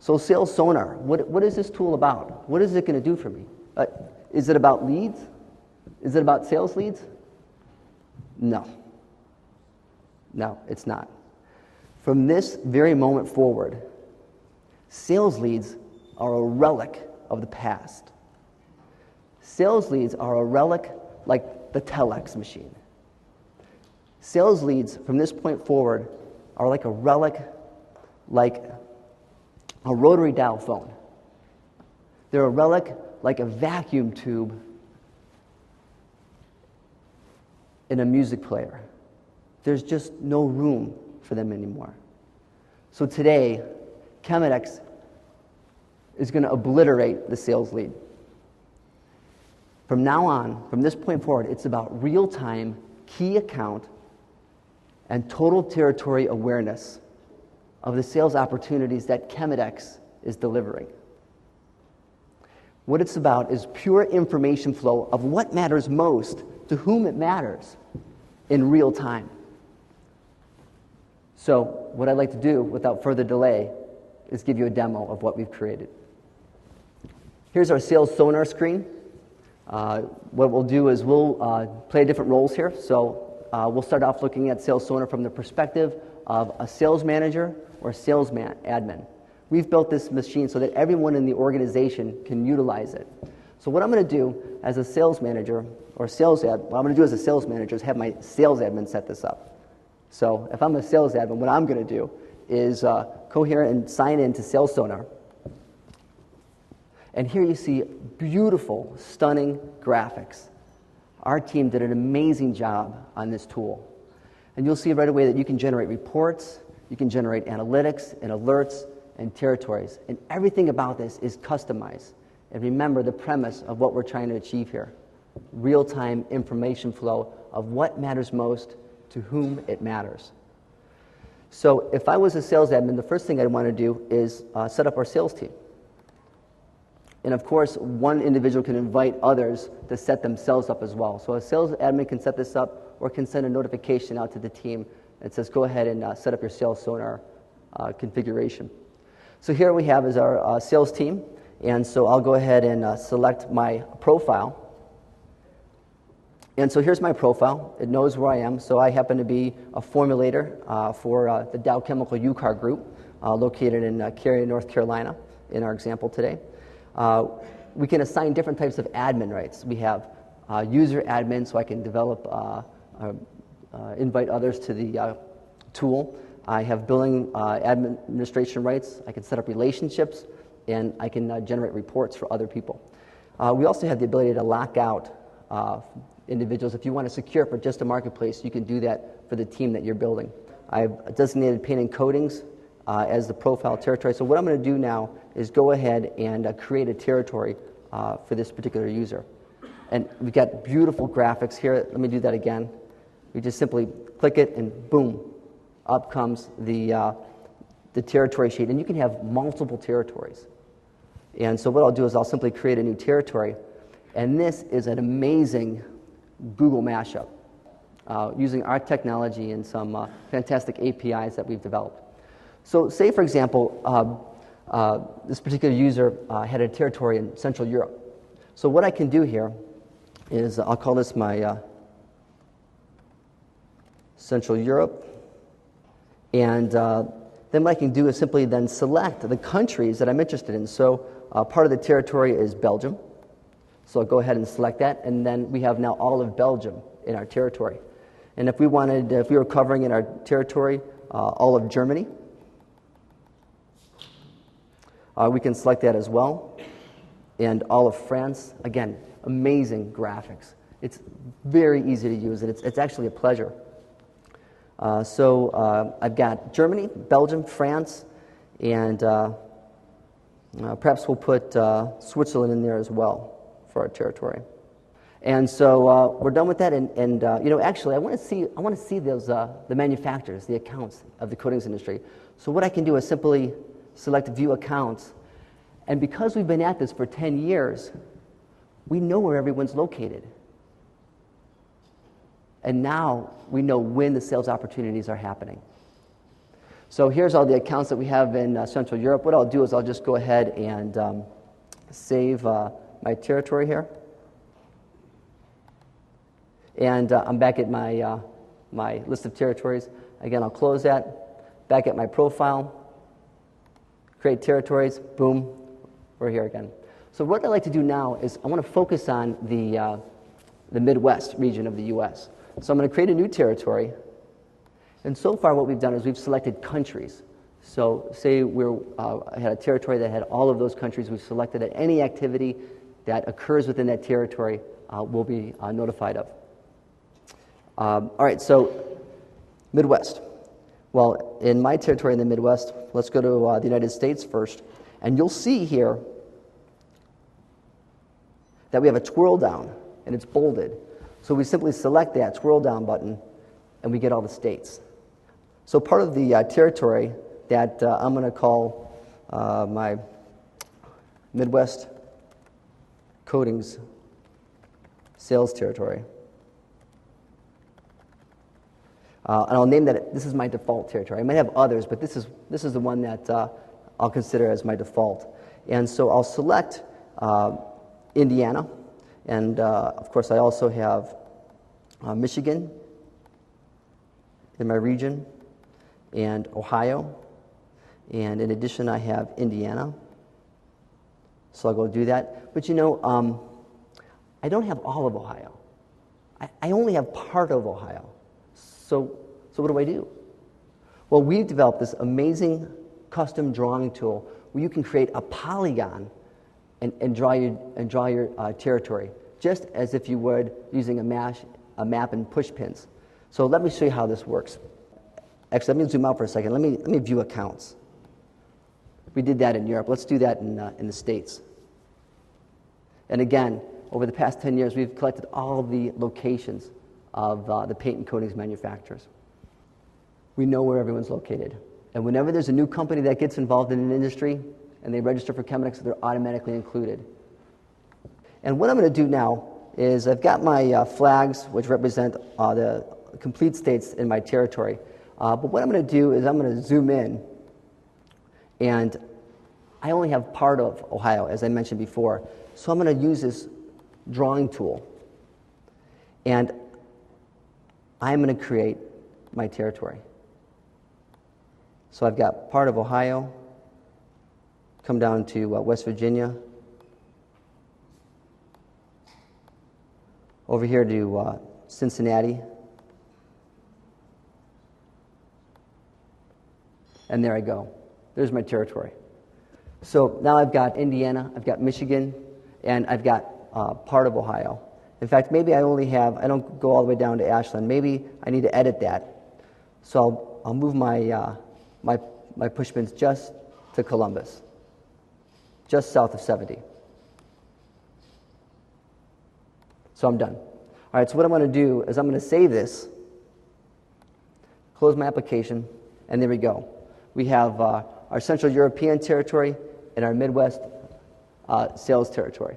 So Sales Sonar, what is this tool about? What is it going to do for me? Is it about leads? Is it about sales leads? No. No, it's not. From this very moment forward, sales leads are a relic of the past. Sales leads are a relic like the telex machine. Sales leads from this point forward are like a relic, like a rotary dial phone. They're a relic like a vacuum tube in a music player. There's just no room for them anymore. So today, Chemedex is going to obliterate the sales lead. From now on, from this point forward, it's about real-time key account and total territory awareness of the sales opportunities that Chemedex is delivering. What it's about is pure information flow of what matters most to whom it matters in real time. So what I'd like to do, without further delay, is give you a demo of what we've created. Here's our Sales Sonar screen. What we'll do is we'll play different roles here. So we'll start off looking at Sales Sonar from the perspective of a sales manager or sales admin. We've built this machine so that everyone in the organization can utilize it. So what I'm going to do as a sales manager or what I'm going to do as a sales manager is have my sales admin set this up. So if I'm a sales admin, what I'm going to do is go here and sign in to Sales Sonar. And here you see beautiful, stunning graphics. Our team did an amazing job on this tool. And you'll see right away that you can generate reports, you can generate analytics and alerts and territories. And everything about this is customized. And remember the premise of what we're trying to achieve here. Real-time information flow of what matters most to whom it matters. So if I was a sales admin, the first thing I'd want to do is set up our sales team. And of course, one individual can invite others to set themselves up as well. So a sales admin can set this up or can send a notification out to the team that says, go ahead and set up your Sales Sonar configuration. So here we have is our sales team. And so I'll go ahead and select my profile. And so here's my profile. It knows where I am. So I happen to be a formulator for the Dow Chemical UCAR Group, located in Cary, North Carolina, in our example today. We can assign different types of admin rights. We have user admin, so I can develop, invite others to the tool. I have billing administration rights. I can set up relationships, and I can generate reports for other people. We also have the ability to lock out individuals. If you want to secure for just a marketplace, you can do that for the team that you're building. I've designated paint and coatings as the profile territory. So what I'm going to do now is go ahead and create a territory for this particular user. And we've got beautiful graphics here. Let me do that again. We just simply click it and boom, up comes the territory sheet. And you can have multiple territories. And so what I'll do is I'll simply create a new territory. And this is an amazing Google mashup using our technology and some fantastic APIs that we've developed. So say, for example, this particular user had a territory in Central Europe. So what I can do here is I'll call this my Central Europe. And then what I can do is simply then select the countries that I'm interested in. So part of the territory is Belgium. So I'll go ahead and select that. And then we have now all of Belgium in our territory. And if we were covering in our territory all of Germany, we can select that as well. And all of France, again, amazing graphics. It's very easy to use, and it's actually a pleasure. So I've got Germany, Belgium, France, and perhaps we'll put Switzerland in there as well for our territory. And so we're done with that. And actually, I want to see those the manufacturers, the accounts of the coatings industry. So what I can do is simply select View Accounts. And because we've been at this for 10 years, we know where everyone's located. And now we know when the sales opportunities are happening. So here's all the accounts that we have in Central Europe. What I'll do is I'll just go ahead and save my territory here. And I'm back at my, my list of territories. Again, I'll close that. Back at my profile. Create territories. Boom. We're here again. So what I'd like to do now is I want to focus on the Midwest region of the U.S. So I'm going to create a new territory. And so far what we've done is we've selected countries. So say I had a territory that had all of those countries. We've selected that any activity that occurs within that territory will be notified of. All right, so Midwest. Well, in my territory in the Midwest, let's go to the United States first. And you'll see here that we have a twirl down, and it's bolded. So we simply select that twirl down button, and we get all the states. So part of the territory that I'm going to call my Midwest Coatings Sales Territory. And I'll name that, this is my default territory. I might have others, but this is the one that I'll consider as my default. And so I'll select Indiana, and of course I also have Michigan in my region, and Ohio, and in addition I have Indiana. So I'll go do that. But you know, I don't have all of Ohio. I only have part of Ohio. So what do I do? Well, we've developed this amazing custom drawing tool where you can create a polygon and draw your territory, just as if you would using a map and push pins. So let me show you how this works. Actually, let me zoom out for a second. Let me view accounts. We did that in Europe. Let's do that in the States. And again, over the past 10 years, we've collected all of the locations of the paint and coatings manufacturers. We know where everyone's located. And whenever there's a new company that gets involved in an industry and they register for Chemex, they're automatically included. And what I'm going to do now is I've got my flags, which represent the complete states in my territory. But what I'm going to do is I'm going to zoom in, and I only have part of Ohio, as I mentioned before. So I'm going to use this drawing tool, and I'm going to create my territory. So I've got part of Ohio, come down to West Virginia, over here to Cincinnati, and there I go. There's my territory. So now I've got Indiana, I've got Michigan, and I've got part of Ohio. In fact, maybe I don't go all the way down to Ashland. Maybe I need to edit that. So I'll move my my push pins just to Columbus, just south of 70. So I'm done. All right, so what I'm going to do is I'm going to save this, close my application, and there we go. We have our Central European territory and our Midwest sales territory.